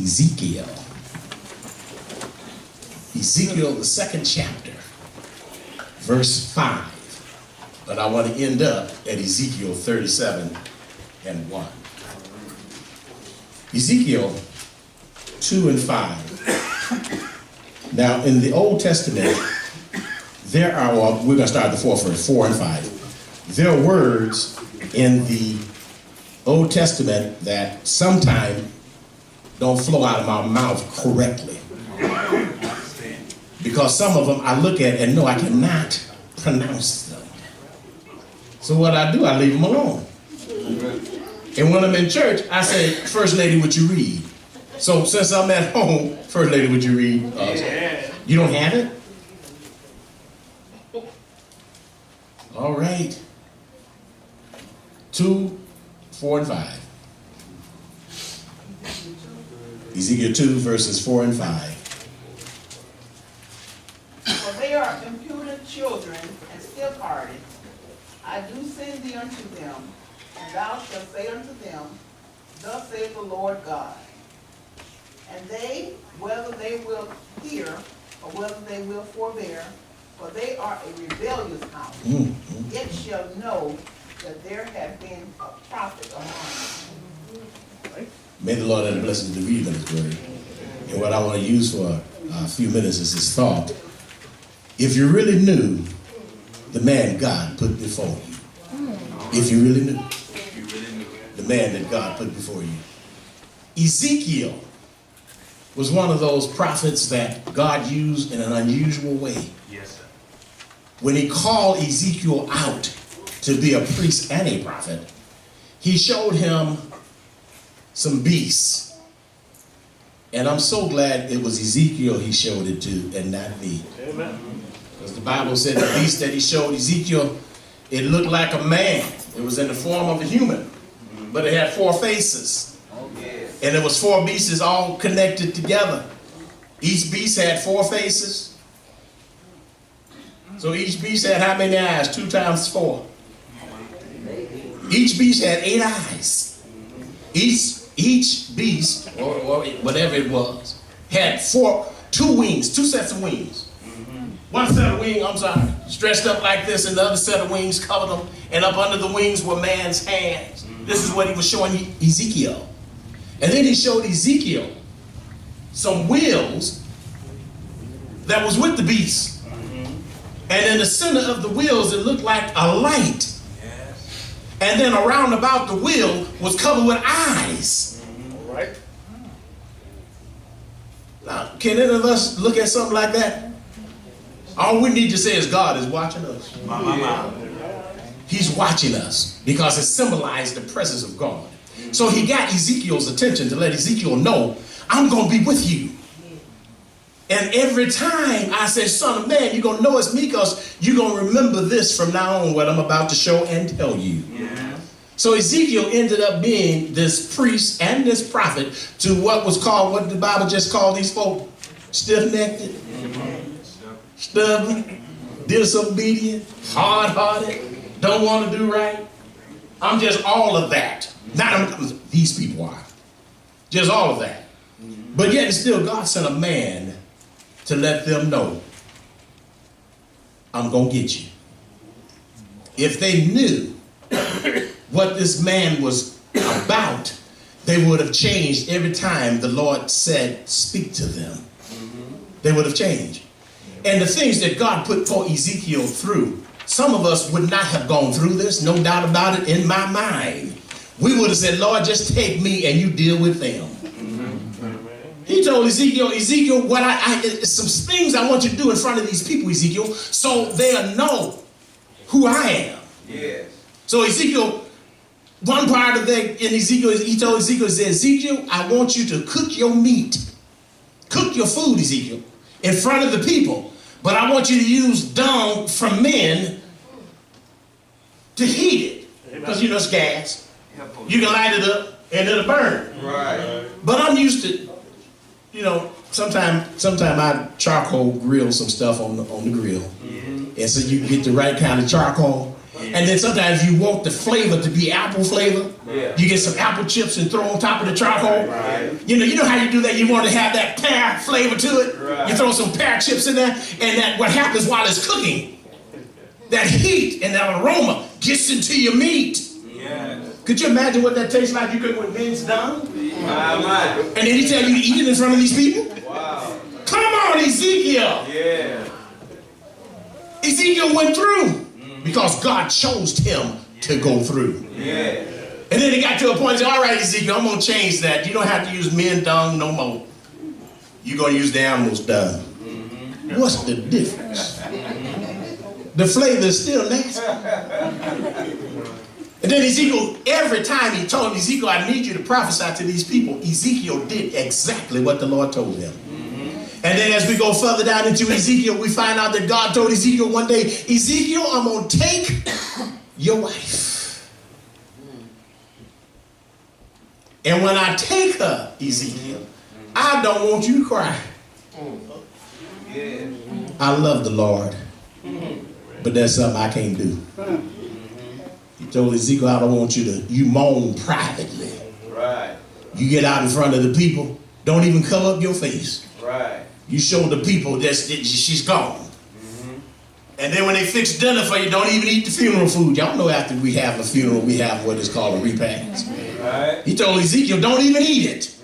Ezekiel. Ezekiel, the 2nd chapter, verse 5. But I want to end up at Ezekiel 37 and 1. Ezekiel 2 and 5. Now, in the Old Testament, there are, well, we're going to start at the 4 and 5. There are words in the Old Testament that sometimes don't flow out of my mouth correctly. Because some of them I look at and know I cannot pronounce them. So what I do, I leave them alone. And when I'm in church, I say, First Lady, would you read? So since I'm at home, First Lady, would you read? You don't have it? All right. 2, 4, and 5. Ezekiel 2, verses 4 and 5. For they are impudent children and stiff-hearted. I do send thee unto them, and thou shalt say unto them, Thus saith the Lord God. And they, whether they will hear, or whether they will forbear, for they are a rebellious house, it shall know that there hath been a prophet among them. May the Lord have the blessing to read of His word. And what I want to use for a few minutes is this thought. If you really knew the man God put before you, if you really knew the man that God put before you. Ezekiel was one of those prophets that God used in an unusual way. Yes, sir. When He called Ezekiel out to be a priest and a prophet, He showed him some beasts. And I'm so glad it was Ezekiel He showed it to and not me. Amen. Because the Bible said the beast that He showed Ezekiel, it looked like a man. It was in the form of a human, but it had 4 faces. And it was 4 beasts all connected together. Each beast had 4 faces. So each beast had how many eyes? 2 times 4. Each beast had 8 eyes. Each beast, or whatever it was, had 2 wings, 2 sets of wings. One set of wings, stretched up like this, and the other set of wings covered them, and up under the wings were man's hands. This is what He was showing Ezekiel. And then He showed Ezekiel some wheels that was with the beast. And in the center of the wheels, it looked like a light. And then around about the wheel was covered with eyes. All right. Now, can any of us look at something like that? All we need to say is God is watching us. He's watching us because it symbolized the presence of God. So He got Ezekiel's attention to let Ezekiel know, I'm going to be with you. And every time I say, Son of man, you're going to know it's me because you're going to remember this from now on, what I'm about to show and tell you. Yeah. So Ezekiel ended up being this priest and this prophet to what was called, what the Bible just called these folk, stiff-necked, stubborn, disobedient, hard-hearted, don't want to do right. I'm just all of that. Not these people are. Just all of that. But yet still God sent a man to let them know, I'm going to get you. If they knew what this man was about, they would have changed every time the Lord said, speak to them. They would have changed. And the things that God put for Ezekiel through, some of us would not have gone through this, no doubt about it in my mind. We would have said, Lord, just take me and you deal with them. He told Ezekiel, what some things I want you to do in front of these people, Ezekiel, so they'll know who I am. Yes. So Ezekiel, one part of that in Ezekiel, he told Ezekiel, he said, Ezekiel, I want you to cook your meat. Cook your food, Ezekiel, in front of the people. But I want you to use dung from men to heat it. Because you know it's gas. You can light it up and it'll burn. Right. But I'm used to, sometime I charcoal grill some stuff on the grill. And so you get the right kind of charcoal And then sometimes you want the flavor to be apple flavor. Yeah. You get some apple chips and throw on top of the charcoal. Right. You know how you do that? You want to have that pear flavor to it. Right. You throw some pear chips in there, and that what happens while it's cooking, that heat and that aroma gets into your meat. Yes. Could you imagine what that tastes like? You cook with minced done, My. and then he tell you to eat it in front of these people? Wow. Come on, Ezekiel. Yeah. Ezekiel went through because God chose him to go through. Yeah. And then he got to a point and said, all right, Ezekiel, I'm going to change that. You don't have to use men dung no more. You're going to use the animals dung. What's the difference? The flavor is still nasty. And then Ezekiel, every time he told him, Ezekiel, I need you to prophesy to these people, Ezekiel did exactly what the Lord told him. And then as we go further down into Ezekiel, we find out that God told Ezekiel one day, Ezekiel, I'm going to take your wife. And when I take her, Ezekiel, I don't want you to cry. Yeah. I love the Lord, but there's something I can't do. He told Ezekiel, I don't want you moan privately. Right. You get out in front of the people, don't even cover up your face. Right. You show the people that she's gone. And then when they fix dinner for you, don't even eat the funeral food. Y'all know after we have a funeral, we have what is called a repast. Right. He told Ezekiel, don't even eat it.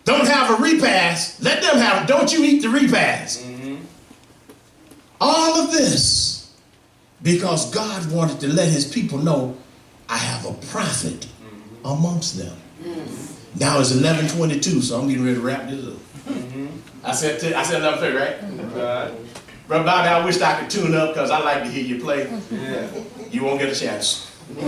Don't have a repast. Let them have it. Don't you eat the repast. All of this because God wanted to let his people know, I have a prophet amongst them. Now it's 11:22, so I'm getting ready to wrap this up. I said 11:30, right? Right. Brother Bobby, I wish I could tune up because I like to hear you play. Yeah. You won't get a chance. He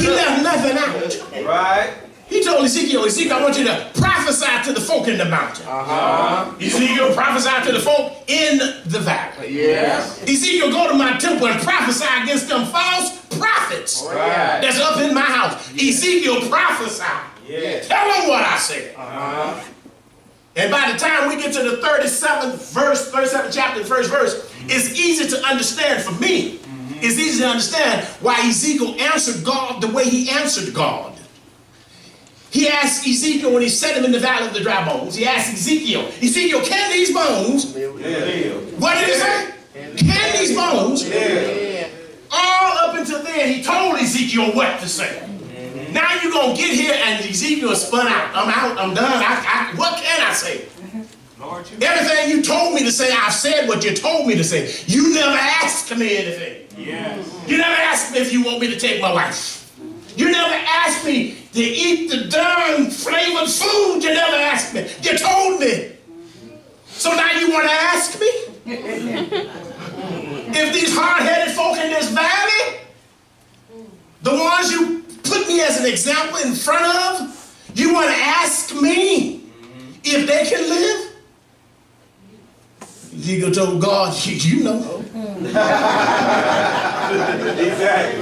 left nothing out. Right. He told Ezekiel, I want you to prophesy to the folk in the mountain. Ezekiel, prophesy to the folk in the valley. Yes. Ezekiel, go to my temple and prophesy against them false prophets Right. that's up in my house. Ezekiel, prophesy. Yeah. Tell them what I said. And by the time we get to the 37th chapter, the first verse, it's easy to understand for me. It's easy to understand why Ezekiel answered God the way he answered God. He asked Ezekiel when he set him in the valley of the dry bones, he asked Ezekiel, can these bones, what did he say? Can these bones? All up until then, he told Ezekiel what to say. Now you're going to get here and Ezekiel spun out. I'm done. What can I say? Everything you told me to say, I've said what you told me to say. You never asked me anything. You never asked me if you want me to take my wife. You never asked me to eat the darn flavored food. You never asked me. You told me. So now you want to ask me? If these hard-headed folk in this valley, the ones you put me as an example in front of, you want to ask me if they can live? Ezekiel told God, you know. Exactly.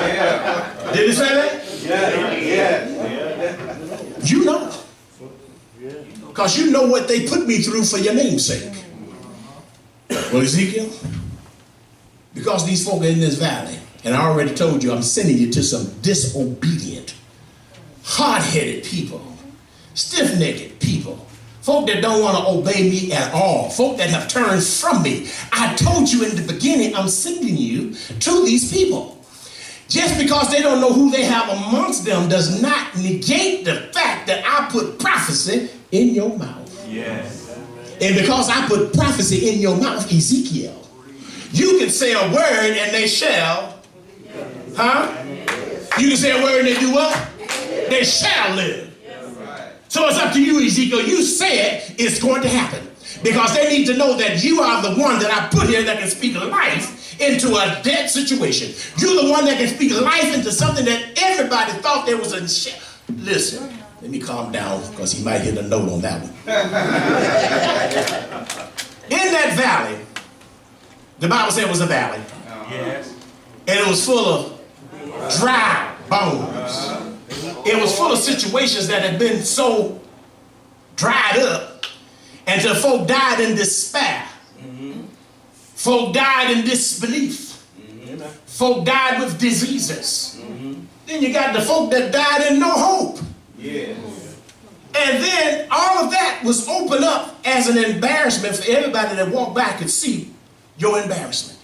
Yeah. Did he say that? Yeah. You know. Because you know what they put me through for your name's sake. Well, Ezekiel, because these folk are in this valley, and I already told you I'm sending you to some disobedient, hard-headed people, stiff-necked people, folk that don't want to obey me at all, folk that have turned from me. I told you in the beginning I'm sending you to these people. Just because they don't know who they have amongst them does not negate the fact that I put prophecy in your mouth. Yes. And because I put prophecy in your mouth, Ezekiel, you can say a word and they shall. You can say a word and they do what? They shall live. So it's up to you, Ezekiel. You said it's going to happen. Because they need to know that you are the one that I put here that can speak life into a dead situation. You're the one that can speak life into something that everybody thought there was a... Listen, let me calm down because he might hit a note on that one. In that valley, the Bible said it was a valley. Yes. And it was full of dry bones. It was full of situations that had been so dried up, and till folk died in despair. Folk died in disbelief. Folk died with diseases. Then you got the folk that died in no hope. Yes. And then all of that was opened up as an embarrassment for everybody that walked by could see your embarrassment.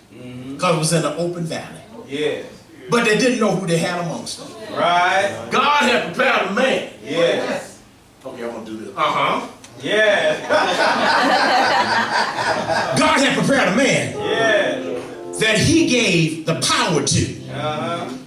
Because it was in an open valley. Yes. But they didn't know who they had amongst them. Right. God had prepared a man. Yes. Okay, I want to do this. Yes. God had prepared a man Yes. that he gave the power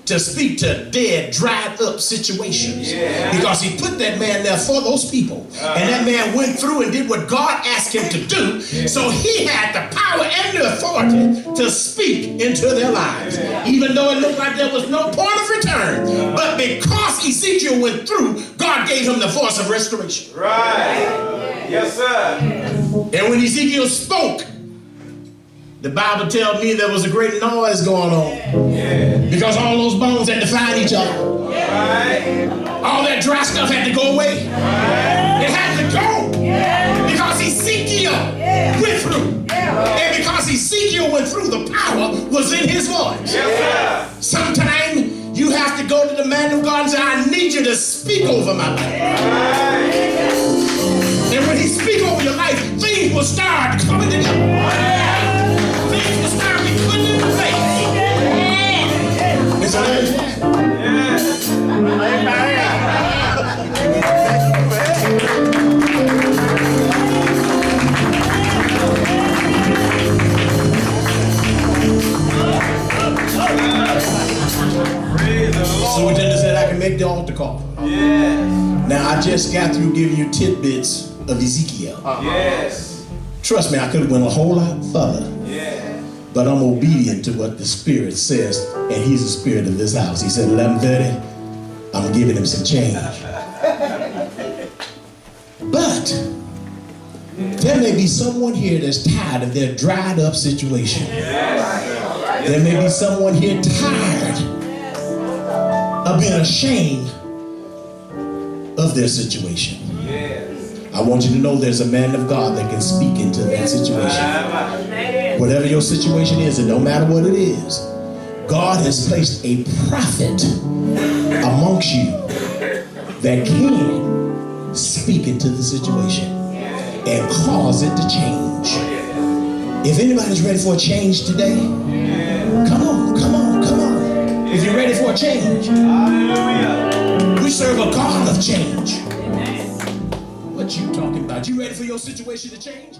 to speak to dead, dried up situations. Yeah. Because he put that man there for those people. And that man went through and did what God asked him to do. So he had the power and the authority to speak into their lives. Even though it looked like there was no point of return. But because Ezekiel went through, God gave him the voice of restoration. Right. Yes, sir. And when Ezekiel spoke, the Bible tells me there was a great noise going on. Yeah. Because all those bones had to find each other. Right. All that dry stuff had to go away. It had to go. Because Ezekiel went through. And because Ezekiel went through, the power was in his voice. Yes, sir. Sometime you have to go to the man of God and say, I need you to speak over my life. And when he speaks over your life, things will start coming together. Things will start be put in place. It's a So we just said I can make the altar call. Yes. Now I just got through giving you tidbits of Ezekiel. Yes. Trust me, I could have went a whole lot further. Yes. But I'm obedient to what the Spirit says, and he's the Spirit of this house. He said 11:30, I'm giving him some change. But there may be someone here that's tired of their dried up situation. There may be someone here tired of being ashamed of their situation. Yes. I want you to know there's a man of God that can speak into that situation. Whatever your situation is, and no matter what it is, God has placed a prophet amongst you that can speak into the situation and cause it to change. If anybody's ready for a change today, come on, come on, come on. If you're ready for a change, we serve a God of change. What you talking about? You ready for your situation to change?